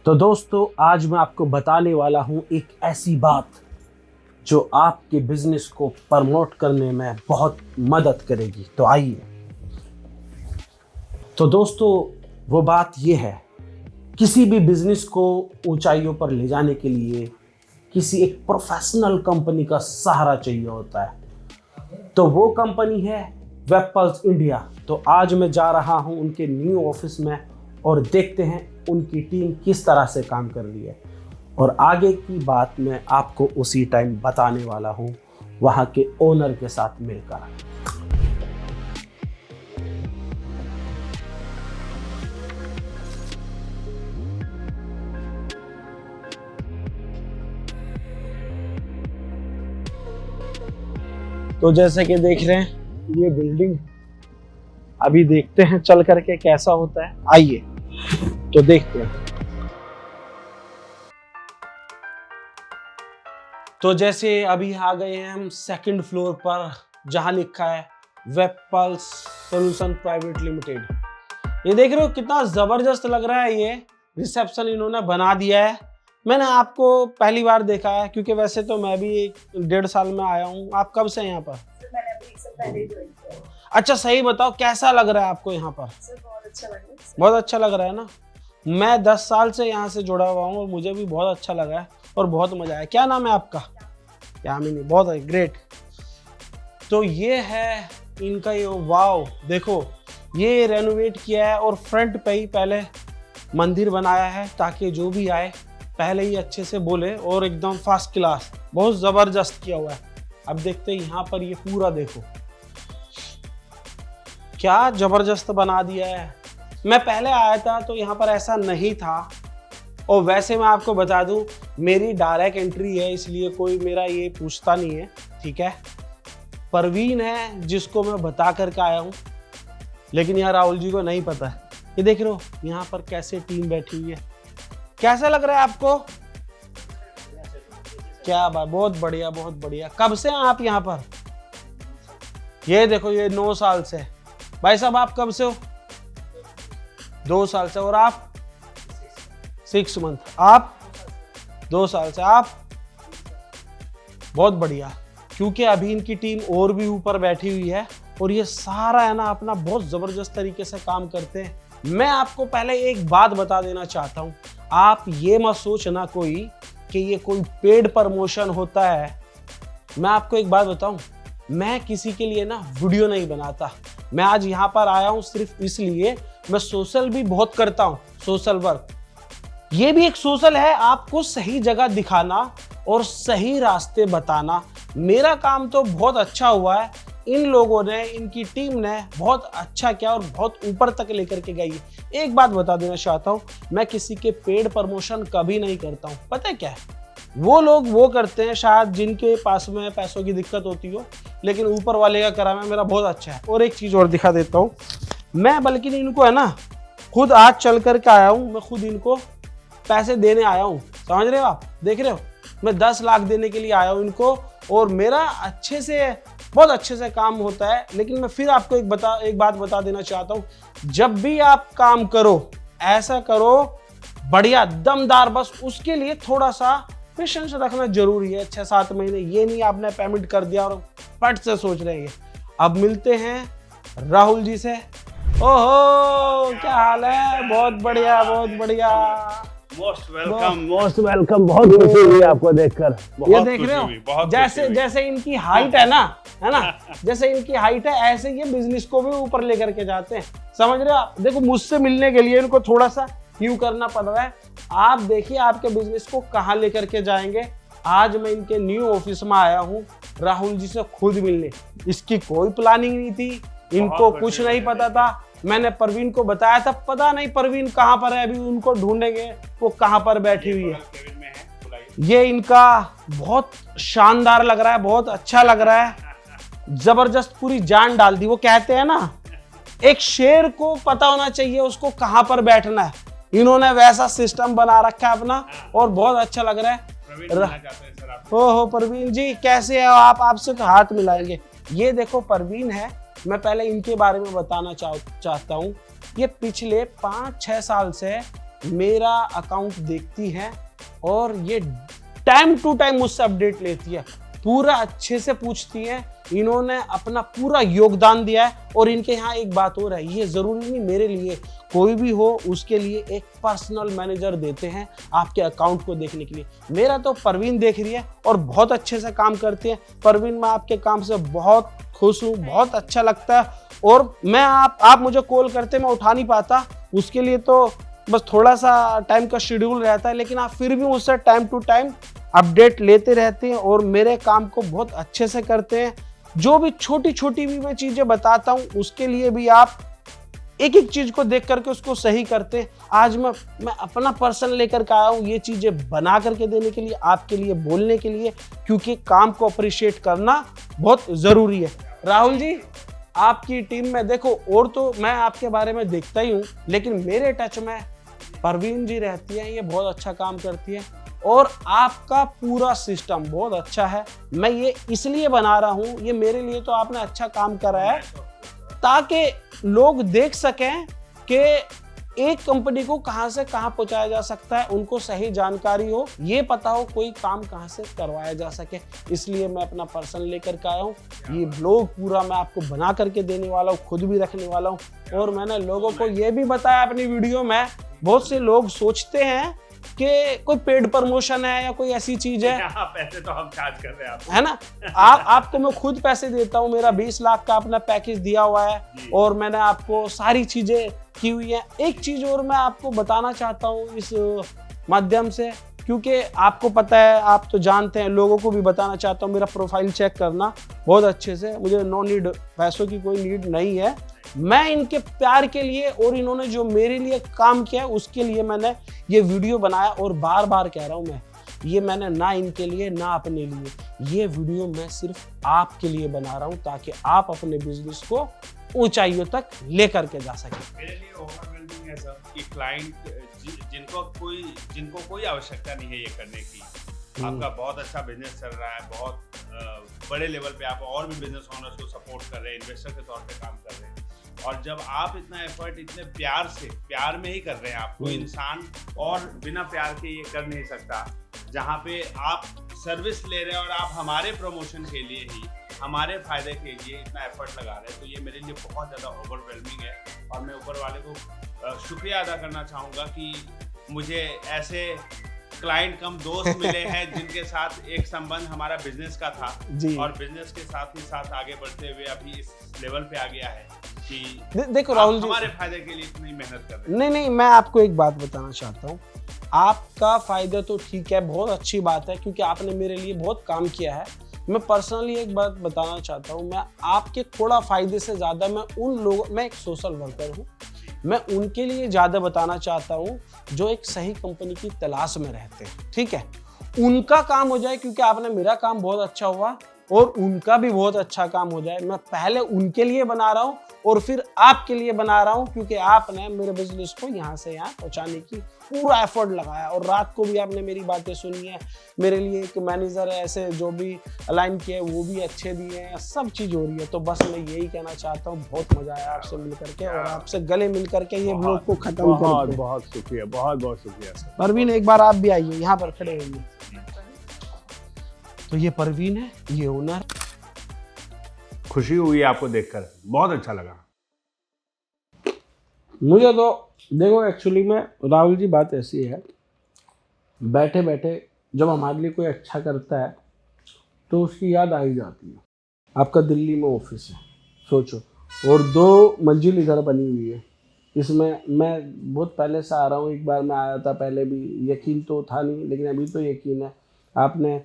तो दोस्तों आज मैं आपको बताने वाला हूं एक ऐसी बात जो आपके बिजनेस को प्रमोट करने में बहुत मदद करेगी। तो आइए। तो दोस्तों वो बात ये है, किसी भी बिजनेस को ऊंचाइयों पर ले जाने के लिए किसी एक प्रोफेशनल कंपनी का सहारा चाहिए होता है। तो वो कंपनी है वेबपल्स इंडिया। तो आज मैं जा रहा हूं उनके न्यू ऑफिस में और देखते हैं उनकी टीम किस तरह से काम कर रही है, और आगे की बात मैं आपको उसी टाइम बताने वाला हूं वहां के ओनर के साथ मिलकर। तो जैसे कि देख रहे हैं ये बिल्डिंग, अभी देखते हैं चल करके कैसा होता है। आइए तो देखते हैं। तो जैसे अभी आ गए हैं हम सेकंड फ्लोर पर, जहां लिखा है वेबपल्स सॉल्यूशन प्राइवेट लिमिटेड। ये देख रहे हो कितना जबरदस्त लग रहा है। ये रिसेप्शन इन्होंने बना दिया है। मैंने आपको पहली बार देखा है, क्योंकि वैसे तो मैं भी 1.5 साल में आया हूँ। आप कब से हैं यहाँ पर? मैंने अभी 1 साल पहले ज्वाइन किया। अच्छा, सही बताओ कैसा लग रहा है आपको यहाँ पर? सर बहुत अच्छा लग रहा है। बहुत अच्छा लग रहा है ना। मैं 10 साल से यहाँ से जुड़ा हुआ हूँ और मुझे भी बहुत अच्छा लगा है और बहुत मजा आया। क्या नाम है आपका? यामिनी। बहुत है, ग्रेट। तो ये है इनका ये, वाव देखो ये रेनोवेट किया है और फ्रंट पे ही पहले मंदिर बनाया है ताकि जो भी आए पहले ही अच्छे से बोले, और एकदम फर्स्ट क्लास, बहुत जबरदस्त किया हुआ है। अब देखते हैं यहाँ पर, ये पूरा देखो क्या जबरदस्त बना दिया है। मैं पहले आया था तो यहाँ पर ऐसा नहीं था। और वैसे मैं आपको बता दूं, मेरी डायरेक्ट एंट्री है, इसलिए कोई मेरा ये पूछता नहीं है, ठीक है। परवीन है जिसको मैं बता करके आया हूँ, लेकिन यहाँ राहुल जी को नहीं पता है। ये देख रहे हो यहाँ पर कैसे टीम बैठी हुई है। कैसा लग रहा है आपको? क्या बात, बहुत बढ़िया बहुत बढ़िया। कब से हैं आप यहाँ पर? ये देखो ये 9 साल से। भाई साहब आप कब से हो? 2 साल से। और आप? 6 मंथ। आप? 2 साल से। आप? बहुत बढ़िया। क्योंकि अभी इनकी टीम और भी ऊपर बैठी हुई है और ये सारा है ना अपना बहुत जबरदस्त तरीके से काम करते हैं। मैं आपको पहले एक बात बता देना चाहता हूं, आप ये मत सोचना कोई कि ये कोई पेड प्रमोशन होता है। मैं आपको एक बात बताऊं, मैं किसी के लिए ना वीडियो नहीं बनाता। मैं आज यहाँ पर आया हूँ सिर्फ इसलिए, मैं सोशल भी बहुत करता हूँ, सोशल वर्क। ये भी एक सोशल है, आपको सही जगह दिखाना और सही रास्ते बताना। मेरा काम तो बहुत अच्छा हुआ है, इन लोगों ने, इनकी टीम ने बहुत अच्छा किया और बहुत ऊपर तक लेकर के गई। एक बात बता देना चाहता हूँ, मैं किसी के पेड प्रमोशन कभी नहीं करता हूँ। पता है क्या है, वो लोग वो करते हैं शायद जिनके पास में पैसों की दिक्कत होती हो, लेकिन ऊपर वाले का कराना मेरा बहुत अच्छा है। और एक चीज़ और दिखा देता हूँ मैं, बल्कि इनको है ना खुद आज चल करके आया हूँ, मैं खुद इनको पैसे देने आया हूँ। समझ रहे हो आप? देख रहे हो मैं 10 लाख देने के लिए आया हूँ इनको, और मेरा अच्छे से, बहुत अच्छे से काम होता है। लेकिन मैं फिर आपको एक बात बता देना चाहता हूँ, जब भी आप काम करो ऐसा करो बढ़िया दमदार, बस उसके लिए थोड़ा सा पेशेंस रखना जरूरी है। 6-7 महीने, ये नहीं आपने पेमेंट कर दिया और फट से सोच रहे हैं। अब मिलते हैं राहुल जी से। ओहो क्या हाल है? बहुत बढ़िया बहुत बढ़िया। Most welcome. बहुत खुशी हुई आपको देखकर। ये देख रहे हो जैसे जैसे इनकी हाइट है ना, है ना, जैसे इनकी हाइट है ऐसे ये बिजनेस को भी ऊपर लेकर के जाते हैं। समझ रहे हो आप? देखो मुझसे मिलने के लिए इनको थोड़ा सा यूं करना पड़ रहा है। आप देखिए आपके बिजनेस को कहाँ लेकर के जाएंगे। आज मैं इनके न्यू ऑफिस में आया हूँ राहुल जी से खुद मिलने। इसकी कोई प्लानिंग नहीं थी, इनको कुछ नहीं पता था। मैंने परवीन को बताया था, पता नहीं परवीन कहाँ पर है, अभी उनको ढूंढेंगे वो कहाँ पर बैठी हुई है। ये इनका बहुत शानदार लग रहा है, बहुत अच्छा लग रहा है, जबरदस्त पूरी जान डाल दी। वो कहते हैं ना, एक शेर को पता होना चाहिए उसको कहाँ पर बैठना है। इन्होंने वैसा सिस्टम बना रखा है अपना और बहुत अच्छा लग रहा है। हो परवीन जी कैसे हो आप? आपसे तो हाथ मिलाएंगे। ये देखो परवीन है, मैं पहले इनके बारे में बताना चाहता हूँ। ये पिछले 5-6 साल से मेरा अकाउंट देखती है और ये टाइम टू टाइम मुझसे अपडेट लेती है, पूरा अच्छे से पूछती है। इन्होंने अपना पूरा योगदान दिया है। और इनके यहाँ एक बात और है, ये जरूरी नहीं मेरे लिए, कोई भी हो उसके लिए एक पर्सनल मैनेजर देते हैं आपके अकाउंट को देखने के लिए। मेरा तो परवीन देख रही है और बहुत अच्छे से काम करती है। परवीन, मैं आपके काम से बहुत खुश हूँ, बहुत अच्छा लगता है। और मैं आप मुझे कॉल करते मैं उठा नहीं पाता, उसके लिए तो बस थोड़ा सा टाइम का शेड्यूल रहता है, लेकिन आप फिर भी मुझसे टाइम टू टाइम अपडेट लेते रहते हैं और मेरे काम को बहुत अच्छे से करते हैं। जो भी छोटी छोटी भी मैं चीज़ें बताता हूँ उसके लिए भी आप एक एक चीज़ को देख करके उसको सही करते हैं। आज मैं अपना पर्सन लेकर के आया हूँ ये चीज़ें बना करके देने के लिए, आपके लिए बोलने के लिए, क्योंकि काम को अप्रिशिएट करना बहुत ज़रूरी है। राहुल जी, आपकी टीम में देखो, और तो मैं आपके बारे में देखता ही हूँ, लेकिन मेरे टच में परवीन जी रहती हैं, ये बहुत अच्छा काम करती है और आपका पूरा सिस्टम बहुत अच्छा है। मैं ये इसलिए बना रहा हूँ, ये मेरे लिए तो आपने अच्छा काम करा है ताकि लोग देख सकें कि एक कंपनी को कहां से कहां पहुंचाया जा सकता है, उनको सही जानकारी हो, ये पता हो कोई काम कहां से करवाया जा सके। इसलिए मैं अपना पर्सन लेकर के आया हूँ। ये ब्लॉग पूरा मैं आपको बना करके देने वाला हूँ, खुद भी रखने वाला हूँ। और मैंने लोगों को ये भी बताया अपनी वीडियो में, बहुत से लोग सोचते हैं कि कोई पेड प्रमोशन है या कोई ऐसी चीज है। पैसे तो हम चार्ज कर रहे हैं है ना, आपको मैं खुद पैसे देता हूँ, मेरा 20 लाख का अपना पैकेज दिया हुआ है और मैंने आपको सारी चीजें की हुई है। एक चीज और मैं आपको बताना चाहता हूँ इस माध्यम से, क्योंकि आपको पता है, आप तो जानते हैं, लोगों को भी बताना चाहता हूँ, मेरा प्रोफाइल चेक करना बहुत अच्छे से, मुझे नो नीड, पैसों की कोई नीड नहीं है। मैं इनके प्यार के लिए और इन्होंने जो मेरे लिए काम किया उसके लिए मैंने ये वीडियो बनाया। और बार बार कह रहा हूँ मैं, ये मैंने ना इनके लिए ना अपने लिए, ये वीडियो मैं सिर्फ आपके लिए बना रहा हूँ ताकि आप अपने बिजनेस को ऊंचाइयों तक लेकर के जा सकें। मेरे लिए ओवरवेलमिंग है सर कि क्लाइंट जिनको कोई आवश्यकता नहीं है ये करने की, आपका बहुत अच्छा बिजनेस चल रहा है, बहुत बड़े लेवल पे आप और भी बिजनेस ओनर्स को सपोर्ट कर रहे हैं, इन्वेस्टर के तौर पे काम कर रहे हैं। और जब आप इतना एफर्ट इतने प्यार में ही कर रहे हैं, आप कोई इंसान और बिना प्यार के ये कर नहीं सकता। जहाँ पे आप सर्विस ले रहे हैं और आप हमारे प्रमोशन के लिए ही, हमारे फायदे के लिए इतना एफर्ट लगा रहे हैं, तो ये मेरे लिए बहुत ज़्यादा ओवरवेलमिंग है। और मैं ऊपर वाले को शुक्रिया अदा करना चाहूँगा कि मुझे ऐसे क्लाइंट कम दोस्त मिले हैं जिनके साथ एक संबंध हमारा बिजनेस का था और बिजनेस के साथ ही साथ आगे बढ़ते हुए अभी इस लेवल पे आ गया है कि देखो राहुल जी, हमारे फायदे के लिए इतनी मेहनत कर रहे हैं। नहीं, मैं आपको एक बात बताना चाहता हूँ। आपका फायदा तो ठीक है, बहुत अच्छी बात है, क्योंकि आपने मेरे लिए बहुत काम किया है। मैं पर्सनली एक बात बताना चाहता हूँ, मैं आपके थोड़ा फायदे से ज़्यादा मैं एक सोशल वर्कर हूँ, मैं उनके लिए ज़्यादा बताना चाहता हूँ जो एक सही कंपनी की तलाश में रहते हैं। ठीक है, उनका काम हो जाए, क्योंकि आपने मेरा काम बहुत अच्छा हुआ और उनका भी बहुत अच्छा काम हो जाए। मैं पहले उनके लिए बना रहा हूँ और फिर आपके लिए बना रहा हूँ, क्योंकि आपने मेरे बिजनेस को यहाँ से यहाँ पहुँचाने की पूरा एफर्ट लगाया। और रात को भी आपने मेरी बातें सुनी है, मेरे लिए एक मैनेजर है, ऐसे जो भी अलाइन किए वो भी अच्छे दिए हैं, सब चीज़ हो रही है। तो बस मैं यही कहना चाहता हूँ, बहुत मजा आया आपसे मिल करके और आपसे गले मिल करके ये ब्लॉग को खत्म करते। बहुत शुक्रिया, बहुत शुक्रिया सर। परवीन, एक बार आप भी आइए, यहाँ पर खड़े होइए। तो ये परवीन है, ये ओनर। खुशी हुई आपको देखकर, बहुत अच्छा लगा मुझे। तो देखो, एक्चुअली में राहुल जी, बात ऐसी है, बैठे बैठे जब हमारे लिए कोई अच्छा करता है तो उसकी याद आ ही जाती है। आपका दिल्ली में ऑफिस है, सोचो, और 2 मंजिल घर बनी हुई है। इसमें मैं बहुत पहले से आ रहा हूँ, एक बार मैं आया था पहले भी, यकीन तो था नहीं, लेकिन अभी तो यकीन है। आपने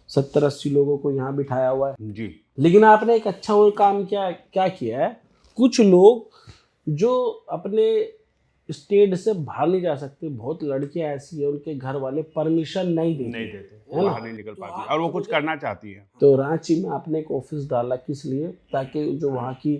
70-80 लोगों को यहाँ बिठाया हुआ है जी, लेकिन आपने एक अच्छा और काम क्या किया है। कुछ लोग जो अपने स्टेट से बाहर नहीं जा सकते, बहुत लड़कियां ऐसी है, उनके घर वाले परमिशन नहीं देते, बाहर नहीं निकल पाती और वो कुछ करना चाहती है। तो रांची में आपने एक ऑफिस डाला, किस लिए? ताकि जो वहाँ की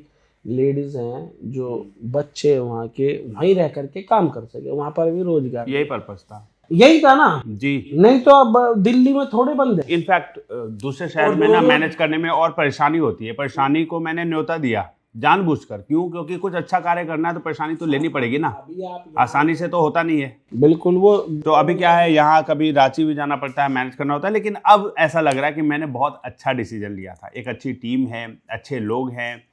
लेडीज हैं, जो बच्चे वहाँ के, वहीं रह करके काम कर सके, वहाँ पर भी रोजगार। यही पर्पस था, यही था ना जी। नहीं तो अब दिल्ली में थोड़े बंद है। इनफैक्ट दूसरे शहर में ना मैनेज करने में और परेशानी होती है। परेशानी को मैंने न्योता दिया जानबूझकर। क्यों? क्योंकि कुछ अच्छा कार्य करना है तो परेशानी तो लेनी पड़ेगी ना, अभी आप आसानी से तो होता नहीं है। बिल्कुल वो तो अभी क्या है, यहाँ कभी रांची भी जाना पड़ता है, मैनेज करना होता है, लेकिन अब ऐसा लग रहा है कि मैंने बहुत अच्छा डिसीजन लिया था। एक अच्छी टीम है, अच्छे लोग हैं,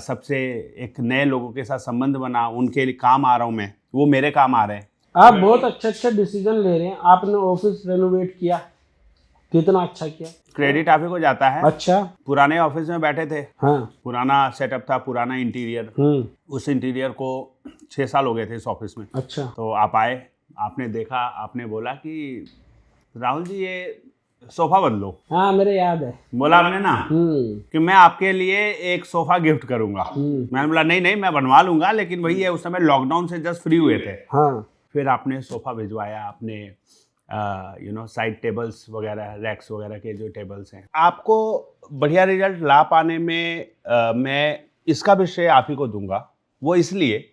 सबसे एक नए लोगों के साथ संबंध बना, उनके लिए काम आ रहा हूँ मैं, वो मेरे काम आ रहे हैं। आप बहुत अच्छे डिसीजन ले रहे हैं। आपने ऑफिस रेनोवेट किया, कितना अच्छा किया। क्रेडिट आप ही को जाता है। अच्छा। पुराने ऑफिस में बैठे थे, हाँ। पुराना सेटअप था, पुराना इंटीरियर, उस इंटीरियर को 6 साल हो गए थे इस ऑफिस में। अच्छा। तो आप आए, आपने देखा, आपने बोला कि राहुल जी ये सोफा बदलो। हाँ मेरे याद है। बोला आपने ना कि मैं आपके लिए एक सोफा गिफ्ट करूंगा। मैंने बोला नहीं नहीं मैं बनवा लूंगा, लेकिन वही है, उस समय लॉकडाउन से जस्ट फ्री हुए थे। हाँ। फिर आपने सोफा भिजवाया, आपने साइड टेबल्स वगैरह, रैक्स वगैरह के जो टेबल्स हैं, आपको बढ़िया रिजल्ट ला पाने में मैं इसका भी श्रेय आप ही को दूंगा। वो इसलिए,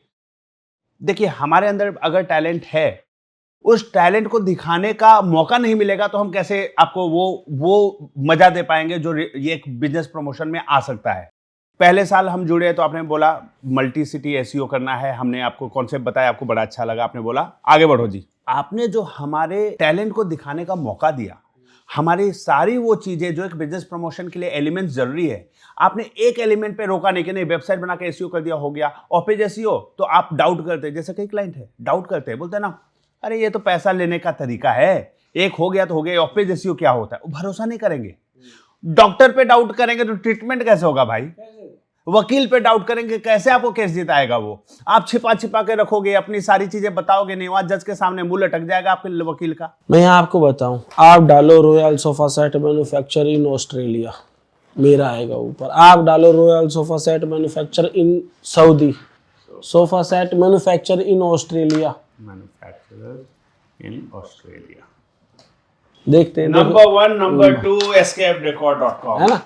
देखिए हमारे अंदर अगर टैलेंट है, उस टैलेंट को दिखाने का मौका नहीं मिलेगा तो हम कैसे आपको वो मजा दे पाएंगे जो ये एक बिजनेस प्रमोशन में आ सकता है। पहले साल हम जुड़े तो आपने बोला मल्टी सिटी एसईओ करना है, हमने आपको कॉन्सेप्ट बताया, आपको बड़ा अच्छा लगा, आपने बोला आगे बढ़ो जी। आपने जो हमारे टैलेंट को दिखाने का मौका दिया, हमारी सारी वो चीजें जो एक बिजनेस प्रमोशन के लिए एलिमेंट जरूरी है, आपने एक एलिमेंट पे रोका नहीं कि नहीं वेबसाइट बना के एसईओ कर दिया हो गया, ऑफ पेज एसईओ। तो आप डाउट करते, जैसे कई क्लाइंट है डाउट करते हैं, बोलते हैं ना अरे ये तो पैसा लेने का तरीका है, एक हो गया तो हो गया, ऑफ पेज एसईओ क्या होता है, वो भरोसा नहीं करेंगे। डॉक्टर पे डाउट करेंगे तो ट्रीटमेंट कैसे होगा भाई? वकील पे डाउट करेंगे, कैसे आपको केस जिताएगा वो? आप छिपा छिपा के रखोगे, अपनी सारी चीजें बताओगे नहीं, वहां जज के सामने मुंह लटक जाएगा आपके वकील का। मैं आपको बताऊं, आप डालो royal sofa set manufacture in Australia, मेरा आएगा ऊपर। आप डालो royal sofa set manufacture in Saudi, sofa set manufacture in Australia, manufacturer in Australia. देखते हैं नंबर 1, नंबर 2 escaperecord.com है ना।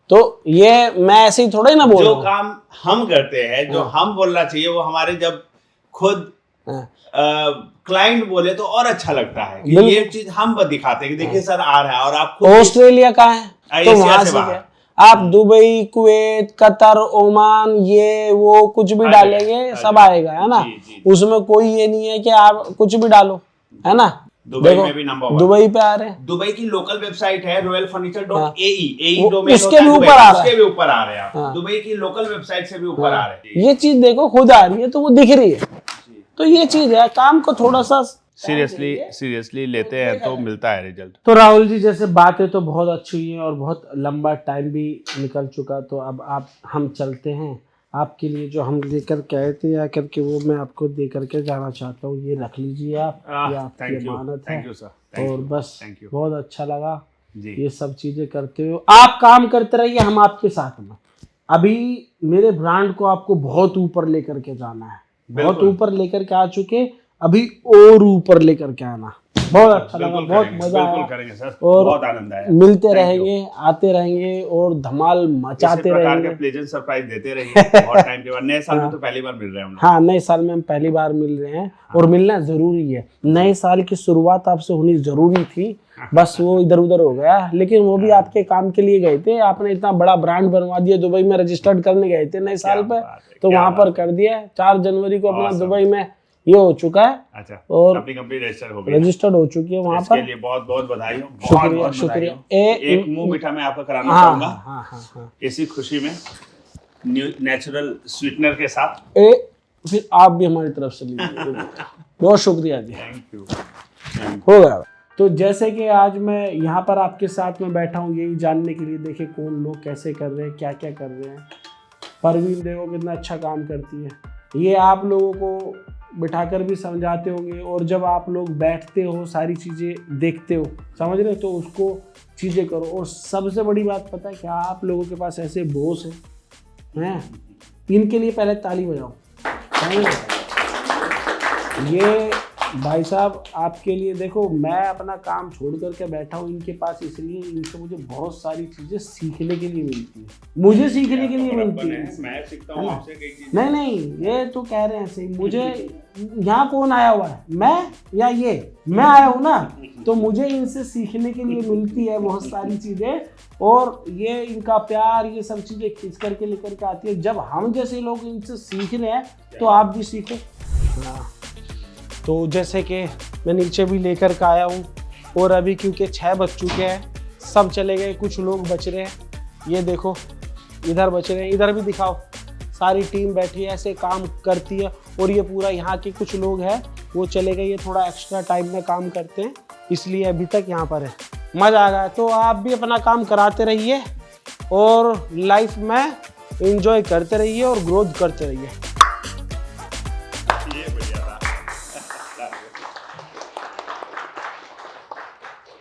तो ये मैं ऐसे ही थोड़ा ही ना बोल जो रहा हूं। काम हम करते हैं, जो हम बोलना चाहिए, वो हमारे जब खुद क्लाइंट बोले तो और अच्छा लगता है कि ये चीज हम दिखाते हैं कि देखिए सर आ रहा है, और आप खुद ऑस्ट्रेलिया का है तो वहां से बाहर। क्या, आप दुबई, कुवैत, कतर, ओमान, ये वो कुछ भी डालेंगे सब आएगा, है ना। उसमें कोई ये नहीं है कि आप कुछ भी डालो, है ना। दुबई में भी नंबर 1, दुबई पे आ रहे हैं। दुबई की लोकल वेबसाइट है royalfurniture.ae, डोमेन उसके भी ऊपर आ रहा है, उसके भी ऊपर आ रहे हैं आप। दुबई की लोकल वेबसाइट से भी ऊपर आ रहे हैं। ये चीज देखो खुद आ रही है तो वो दिख रही है। तो ये चीज है, काम को थोड़ा सा सीरियसली लेते हैं तो मिलता है रिजल्ट। तो राहुल जी जैसे बातें तो बहुत अच्छी हुई हैं और बहुत लंबा टाइम भी निकल चुका, तो अब हम चलते हैं। आपके लिए जो हम लेकर के आए थे या करके वो मैं आपको दे करके जाना चाहता हूँ। ये रख लीजिए आप, ये आपकी अमानत है। और बस बहुत अच्छा लगा ये सब चीजें करते हो। आप काम करते रहिए, हम आपके साथ में। अभी मेरे ब्रांड को आपको बहुत ऊपर लेकर के जाना है, बहुत ऊपर लेकर के आ चुके, अभी और ऊपर लेकर के आना। बहुत अच्छा लगा, बहुत मजा आया और बहुत आनंद आया। मिलते रहेंगे, आते रहेंगे और धमाल मचाते रहेंगे, प्लेजेंट सरप्राइज देते रहेंगे। बहुत टाइम के बाद, नए साल में तो पहली बार मिल रहे हैं हम। हाँ, नए साल में हम पहली बार मिल रहे हैं और मिलना जरूरी है। नए साल की शुरुआत आपसे होनी जरूरी थी, बस वो इधर उधर हो गया, लेकिन वो भी आपके काम के लिए गए थे। आपने इतना बड़ा ब्रांड बनवा दिया, दुबई में रजिस्टर्ड करने गए थे नए साल पर, तो वहां पर कर दिया। 4 जनवरी को अपना दुबई में ये हो चुका है। अच्छा, और अपनी कंपनी रजिस्टर्ड हो चुकी है वहां पर। इसके लिए बहुत बहुत बधाई हो। शुक्रिया शुक्रिया। एक मुंह मीठा मैं आपका कराना चाहूंगा इसी खुशी में, नेचुरल स्वीटनर के साथ। फिर आप भी हमारी तरफ से लीजिए। बहुत शुक्रिया जी, थैंक यू। हो गया। तो जैसे कि आज मैं यहाँ पर आपके साथ में बैठा हूँ यही जानने के लिए, देखे कौन लोग कैसे कर रहे हैं, क्या क्या कर रहे हैं। परवीन देखो कितना अच्छा काम करती है, ये आप लोगों को बिठाकर भी समझाते होंगे, और जब आप लोग बैठते हो सारी चीज़ें देखते हो, समझ रहे हो, तो उसको चीज़ें करो। और सबसे बड़ी बात पता है क्या, आप लोगों के पास ऐसे बॉस हैं, इनके लिए पहले ताली बजाओ। ये भाई साहब आपके लिए देखो, मैं अपना काम छोड़ करके बैठा हूँ इनके पास, इसलिए इनसे मुझे बहुत सारी चीजें सीखने के लिए मिलती है, मुझे सीखने के लिए मिलती है। मैं सीखता हूँ आपसे कई चीजें। नहीं नहीं, ये तो कह रहे हैं सही, मुझे यहाँ कौन आया हुआ है, मैं या ये, मैं आया हूँ ना, तो मुझे इनसे सीखने के लिए मिलती है बहुत सारी चीजें, और ये इनका प्यार, ये सब चीजें खींच करके लेकर के आती है। जब हम जैसे लोग इनसे सीख रहे हैं तो आप भी सीखो। हाँ, तो जैसे कि मैं नीचे भी लेकर के आया हूँ, और अभी क्योंकि 6 बज चुके हैं, सब चले गए, कुछ लोग बच रहे हैं। ये देखो इधर बच रहे हैं, इधर भी दिखाओ, सारी टीम बैठी है, ऐसे काम करती है। और ये पूरा यहाँ के कुछ लोग हैं वो चले गए, ये थोड़ा एक्स्ट्रा टाइम में काम करते हैं, इसलिए अभी तक यहाँ पर है। मज़ा आ गया। तो आप भी अपना काम कराते रहिए और लाइफ में एंजॉय करते रहिए और ग्रोथ करते रहिए।